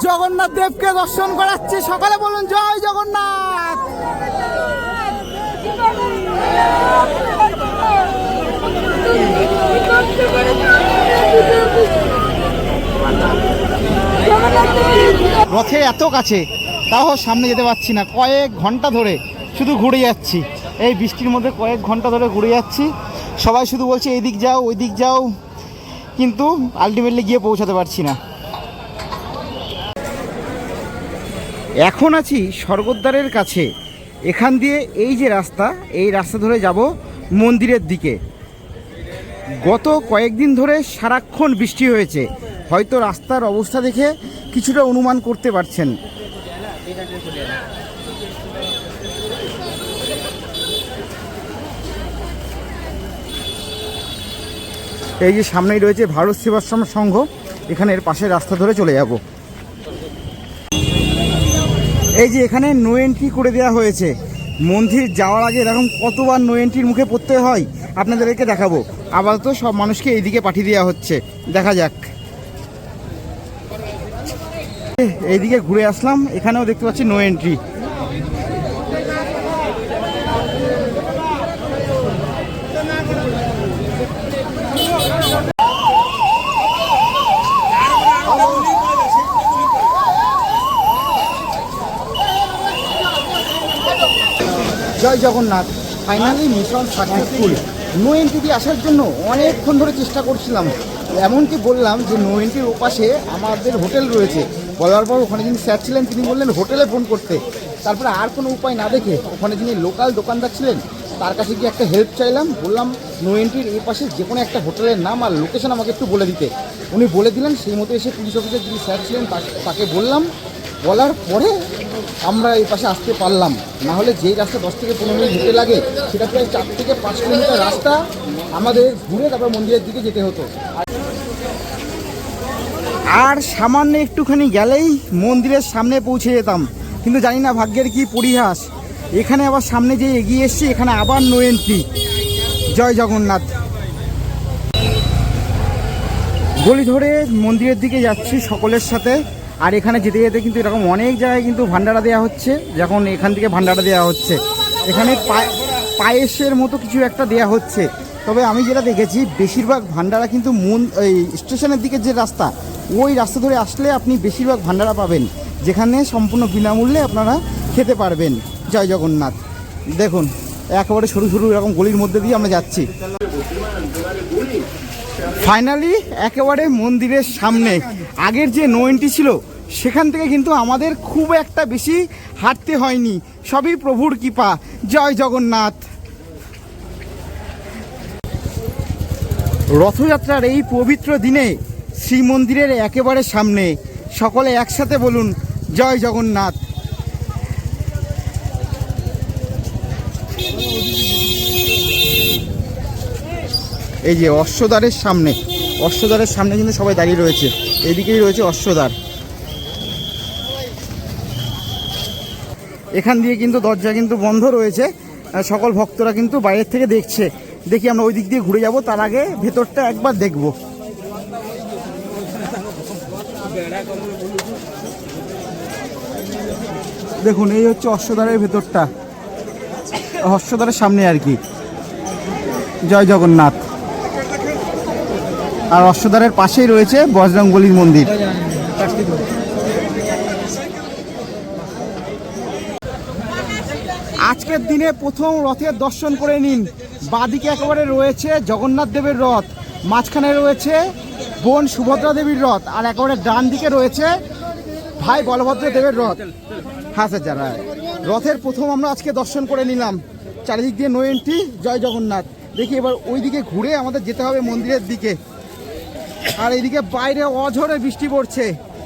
জগন্নাথ দেবকে দর্শন করাচ্ছি। সকালে বলুন জয় জগন্নাথ। রথে এত কাছে, তাও সামনে যেতে পারছি না। কয়েক ঘন্টা ধরে শুধু ঘুরে যাচ্ছি, এই বৃষ্টির মধ্যে কয়েক ঘন্টা ধরে ঘুরে যাচ্ছি। সবাই শুধু বলছে এই দিক যাও ওই দিক যাও, কিন্তু আলটিমেটলি গিয়ে পৌঁছাতে পারছি না। এখন আছি স্বর্গদ্বারের কাছে। এখান দিয়ে এই যে রাস্তা, এই রাস্তা ধরে যাব মন্দিরের দিকে। গত কয়েকদিন ধরে সারাক্ষণ বৃষ্টি হয়েছে, হয়তো রাস্তার অবস্থা দেখে কিছুটা অনুমান করতে পারছেন। এই যে সামনেই রয়েছে ভারত সেবাশ্রম সংঘ, এখানের পাশে রাস্তা ধরে চলে যাব। এই যে এখানে নো এন্ট্রি করে দেওয়া হয়েছে। মন্দির যাওয়ার আগে এরকম কতবার নো এন্ট্রির মুখে পড়তে হয় আপনাদেরকে দেখাবো। আপাতত সব মানুষকে এইদিকে পাঠিয়ে দেওয়া হচ্ছে, দেখা যাক। এইদিকে ঘুরে আসলাম, এখানেও দেখতে পাচ্ছি নো এন্ট্রি। জয় Jagannath. Finally mission successful. No entry দিয়ে আসার জন্য অনেকক্ষণ ধরে চেষ্টা করছিলাম, এমনকি বললাম যে নো এন্ট্রির ওপাশে আমাদের হোটেল রয়েছে। বলার পর ওখানে যিনি স্যার ছিলেন তিনি বললেন হোটেলে ফোন করতে। তারপরে আর কোনো উপায় না দেখে ওখানে যিনি লোকাল দোকানদার ছিলেন তার কাছে গিয়ে একটা হেল্প চাইলাম, বললাম নো এন্ট্রির এই পাশে যে কোনো একটা হোটেলের নাম আর লোকেশন আমাকে একটু বলে দিতে। উনি বলে দিলেন, সেই মতো এসে পুলিশ অফিসার যিনি স্যার ছিলেন তাকে বললাম, বলার পরে আমরা এই পাশে আসতে পারলাম। না হলে যেই রাস্তা 10 থেকে 15 মিনিট যেতে লাগে সেটা প্রায় 4 থেকে 5 কিলোমিটার রাস্তা আমাদের ঘুরে তারপর মন্দিরের দিকে যেতে হতো। আর সামান্য একটুখানি গেলেই মন্দিরের সামনে পৌঁছে যেতাম, কিন্তু জানি না ভাগ্যের কি পরিহাস, এখানে আবার সামনে যে এগিয়ে এসছি এখানে আবার নো এন্ট্রি। জয় জগন্নাথ। গলি ধরে মন্দিরের দিকে যাচ্ছি সকলের সাথে। আর এখানে যেতে যেতে কিন্তু এরকম অনেক জায়গায় কিন্তু ভান্ডারা দেওয়া হচ্ছে। যখন এখান থেকে ভান্ডারা দেওয়া হচ্ছে, এখানে পায়েসের মতো কিছু একটা দেওয়া হচ্ছে। তবে আমি যেটা দেখেছি বেশিরভাগ ভান্ডারা কিন্তু এই স্টেশনের দিকে যে রাস্তা, ওই রাস্তা ধরে আসলে আপনি বেশিরভাগ ভান্ডারা পাবেন, যেখানে সম্পূর্ণ বিনামূল্যে আপনারা খেতে পারবেন। জয় জগন্নাথ। দেখুন একেবারে সরু সরু এরকম গলির মধ্যে দিয়ে আমরা যাচ্ছি। ফাইনালি একেবারে মন্দিরের সামনে। আগের যে নো এন্ট্রি ছিল সেখান থেকে কিন্তু আমাদের খুব একটা বেশি হাঁটতে হয়নি, সবই প্রভুর কৃপা। জয় জগন্নাথ। রথযাত্রার এই পবিত্র দিনে শ্রীমন্দিরের একেবারে সামনে, সকলে একসাথে বলুন জয় জগন্নাথ। এই যে অশ্বদ্বারের সামনে, অশ্বদ্বারের সামনে কিন্তু সবাই দাঁড়িয়ে রয়েছে, এদিকেই রয়েছে অশ্বদ্বার। এখান দিয়ে কিন্তু দরজা কিন্তু বন্ধ রয়েছে, সকল ভক্তরা কিন্তু বাইরের থেকে দেখছে। দেখি আমরা ওই দিক দিয়ে ঘুরে যাব, তার আগে ভেতরটা একবার দেখব। দেখুন এই হচ্ছে অশ্বদ্বারের ভেতরটা, অশ্বদ্বারের সামনে আর কি। জয় জগন্নাথ। আর অশ্বদ্বারের পাশেই রয়েছে বজরংবলীর মন্দির। আজকের দিনে প্রথম রথের দর্শন করে নিন। বাঁদিকে একেবারে রয়েছে জগন্নাথ দেবের রথ, মাঝখানে রয়েছে বোন সুভদ্রা দেবীর রথ, আর একেবারে ডান দিকে রয়েছে ভাই বলভদ্র দেবের রথ। হ্যাঁ স্যার, যারা রথের প্রথম আমরা আজকে দর্শন করে নিলাম। চারিদিক দিয়ে নো এন্ট্রি। জয় জগন্নাথ। দেখি এবার ওই দিকে ঘুরে আমাদের যেতে হবে মন্দিরের দিকে। আর এইদিকে বাইরে অঝরে বৃষ্টি পড়ছে,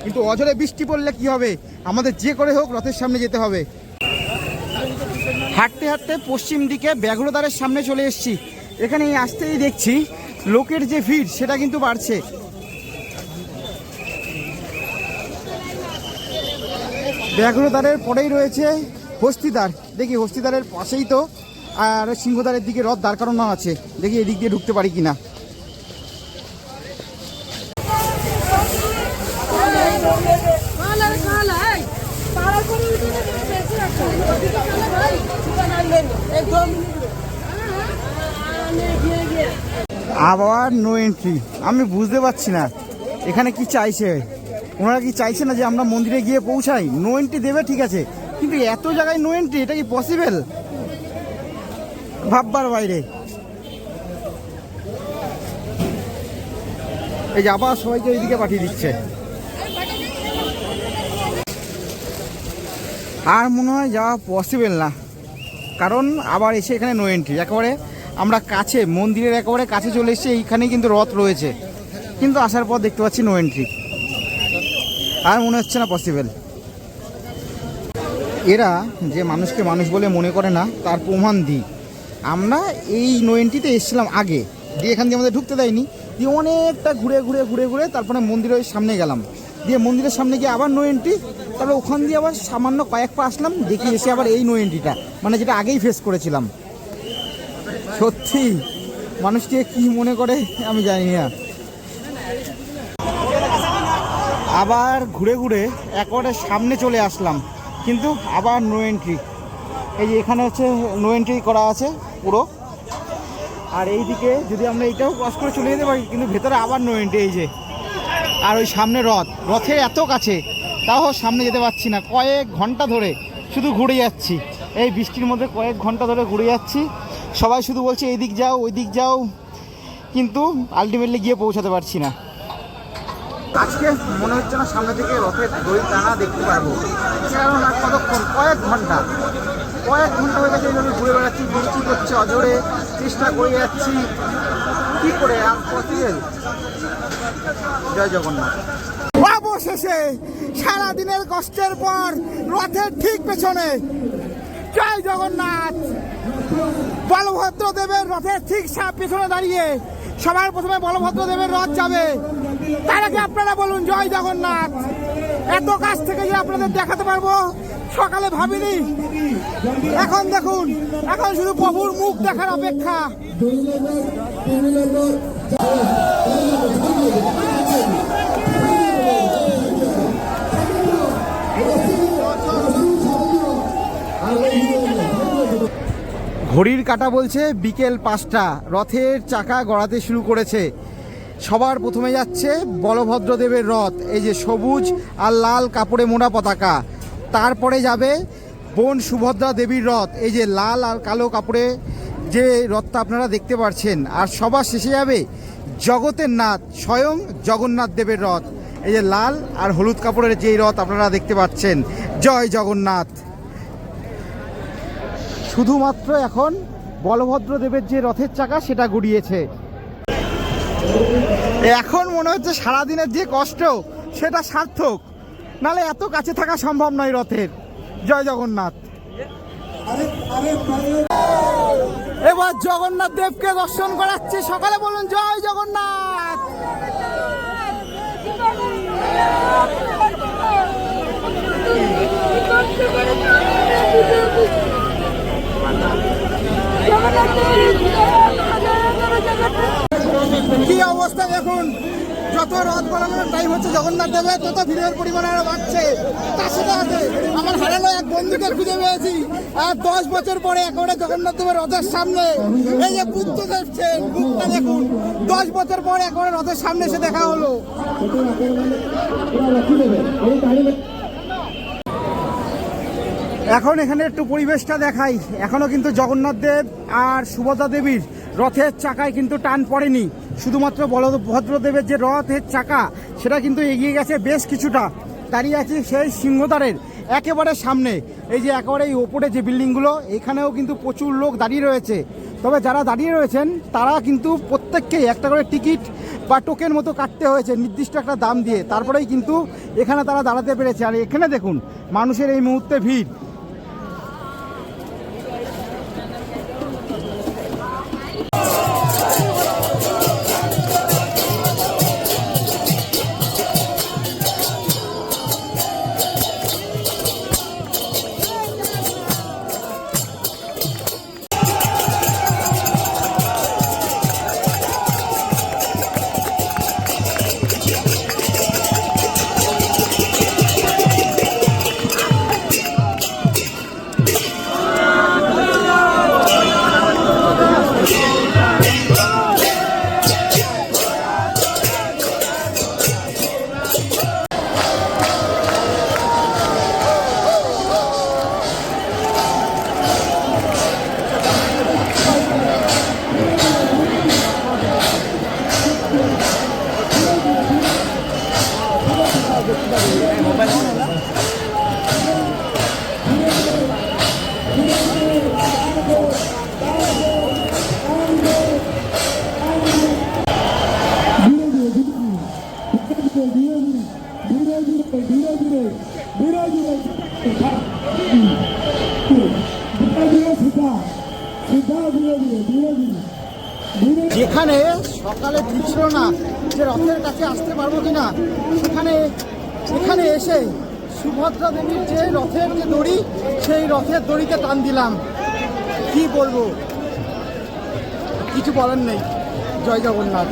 কিন্তু অঝরে বৃষ্টি পড়লে কি হবে, আমাদের যে করে হোক রথের সামনে যেতে হবে। হাঁটতে হাঁটতে পশ্চিম দিকে ব্যাঘ্রদ্বারের সামনে চলে এসেছি। এখানে আসতেই দেখছি লোকের যে ভিড় সেটা কিন্তু বাড়ছে। ব্যাঘ্রদ্বারের পরেই রয়েছে হস্তিদ্বার। দেখি হস্তিদ্বারের পাশেই তো আর সিংহদ্বারের দিকে রথ দাঁড় করানো আছে, দেখি এদিক দিয়ে ঢুকতে পারি কিনা। আবার নো এন্ট্রি। আমি বুঝতে পারছি না এখানে কি চাইছে, ওনারা কি চাইছে না যে আমরা মন্দিরে গিয়ে পৌঁছাই? নো এন্ট্রি দেবে ঠিক আছে, কিন্তু এত জায়গায় নো এন্ট্রি, এটা কি পসিবল? ভাববার বাইরে। এই যে আবার সবাইকে এইদিকে পাঠিয়ে দিচ্ছে। আর মনে হয় যাওয়া পসিবল না, কারণ আবার এসে এখানে নো এন্ট্রি। একেবারে আমরা কাছে, মন্দিরের একেবারে কাছে চলে এসেছি, এইখানেই কিন্তু রথ রয়েছে, কিন্তু আসার পর দেখতে পাচ্ছি নো এন্ট্রি। আর মনে হচ্ছে না পসিবল। এরা যে মানুষকে মানুষ বলে মনে করে না তার প্রমাণ দিই। আমরা এই নো এন্ট্রিতে এসেছিলাম আগে, দিয়ে এখান দিয়ে আমাদের ঢুকতে দেয়নি, দিয়ে অনেকটা ঘুরে ঘুরে ঘুরে ঘুরে তারপরে মন্দিরের সামনে গেলাম, দিয়ে মন্দিরের সামনে গিয়ে আবার নো এন্ট্রি, তারপরে ওখান দিয়ে আবার সামান্য কয়েক পা আসলাম, দেখি এসে আবার এই নো এন্ট্রিটা, মানে যেটা আগেই ফেস করেছিলাম। সত্যি মানুষকে কি মনে করে আমি জানি না। আবার ঘুরে ঘুরে একেবারে সামনে চলে আসলাম, কিন্তু আবার নো এন্ট্রি। এই যে এখানে হচ্ছে নো এন্ট্রি করা আছে পুরো, আর এই দিকে যদি আমরা এইটাও ক্রস করে চলে যেতে পারি, কিন্তু ভেতরে আবার নো এন্ট্রি। এই যে, আর ওই সামনে রথের এত কাছে, তাও সামনে যেতে পারছি না। কয়েক ঘন্টা ধরে শুধু ঘুরে যাচ্ছি, এই বৃষ্টির মধ্যে কয়েক ঘন্টা ধরে ঘুরে যাচ্ছি। সবাই শুধু বলছে এই দিক যাও ওই দিক যাও, কিন্তু আলটিমেটলি গিয়ে পৌঁছাতে পারছি না। আজকে মনে হচ্ছে না সামনে থেকে রথের দড়ি টানা দেখতে পারবো, কারণ আর কতক্ষণ, কয়েক ঘন্টা হয়ে গেছে এইভাবে ঘুরে বেড়াচ্ছি, বৃষ্টি করছে অজরে, চেষ্টা করে যাচ্ছি, কি করে আর পসিবল। জয় জগন্নাথ। অবশেষে সারাদিনের কষ্টের পর রথের ঠিক পেছনে, জয় জগন্নাথ, বলভদ্র দেবের রথের ঠিক পেছনে দাঁড়িয়ে সবার প্রথমে বলভদ্র দেবের রথ যাবে। তার আগে আপনারা বলুন জয় জগন্নাথ। এত কাছ থেকে যে আপনাদের দেখাতে পারবো সকালে ভাবিনি। এখন দেখুন, এখন শুধু প্রভুর মুখ দেখার অপেক্ষা। ঘড়ির কাঁটা বলছে বিকেল 5টা, রথের চাকা গড়াতে শুরু করেছে। সবার প্রথমে যাচ্ছে বলভদ্রদেবের রথ, এই যে সবুজ আর লাল কাপড়ে মোড়া পতাকা। তারপরে যাবে বোন সুভদ্রা দেবীর রথ, এই যে লাল আর কালো কাপড়ে যে রথটা আপনারা দেখতে পাচ্ছেন। আর সবার শেষে যাবে জগতের নাথ স্বয়ং জগন্নাথ দেবের রথ, এই যে লাল আর হলুদ কাপড়ের যেই রথ আপনারা দেখতে পাচ্ছেন। জয় জগন্নাথ। শুধুমাত্র এখন বলভদ্র দেবের যে রথের চাকা সেটা গড়িয়েছে। এখন মনে হচ্ছে সারাদিনের যে কষ্ট সেটা সার্থক, নালে এত কাছে থাকা সম্ভব নয় রথের। জয় জগন্নাথ। এবার জগন্নাথ দেবকে দর্শন করাচ্ছি, সকালে বলুন জয় জগন্নাথ। কি অবস্থা দেখুন, যত রথ বানানোর টাইম হচ্ছে জগন্নাথ দেবের, তত ভিড়ের পরিমাণ আরো বাড়ছে। তার সাথে সাথে আমার হারানো এক বন্ধুকে খুঁজে পেয়েছি, আর 10 বছর পরে একেবারে জগন্নাথ দেবের রথের সামনে। এই যে বুদ্ধদেব সেন, বুকটা দেখুন, 10 বছর পরে একেবারে রথের সামনে এসে দেখা হলো। এখন এখানে একটু পরিবেশটা দেখাই। এখনো কিন্তু জগন্নাথ দেব আর সুভদ্রা দেবীর রথের চাকায় কিন্তু টান পড়েনি, শুধুমাত্র বলভদ্র দেবের যে রথের চাকা সেটা কিন্তু এগিয়ে গেছে বেশ কিছুটা। দাঁড়িয়ে আছি সেই সিংহদ্বারের একেবারে সামনে, এই যে একেবারে এই ওপরে যে বিল্ডিংগুলো, এখানেও কিন্তু প্রচুর লোক দাঁড়িয়ে রয়েছে। তবে যারা দাঁড়িয়ে রয়েছেন তারা কিন্তু প্রত্যেককেই একটা করে টিকিট বা টোকেন মতো কাটতে হয়েছে নির্দিষ্ট একটা দাম দিয়ে, তারপরেই কিন্তু এখানে তারা দাঁড়াতে পেরেছে। আর এখানে দেখুন মানুষের এই মুহূর্তে ভিড়। যেখানে সকালে দিচ্ছিল না যে রথের কাছে আসতে পারবো কিনা, এখানে এসে সুভদ্রা দেবীর যে রথের যে দড়ি, সেই রথের দড়িতে টান দিলাম। কি বলবো, কিছু বলার নেই। জয় জগন্নাথ।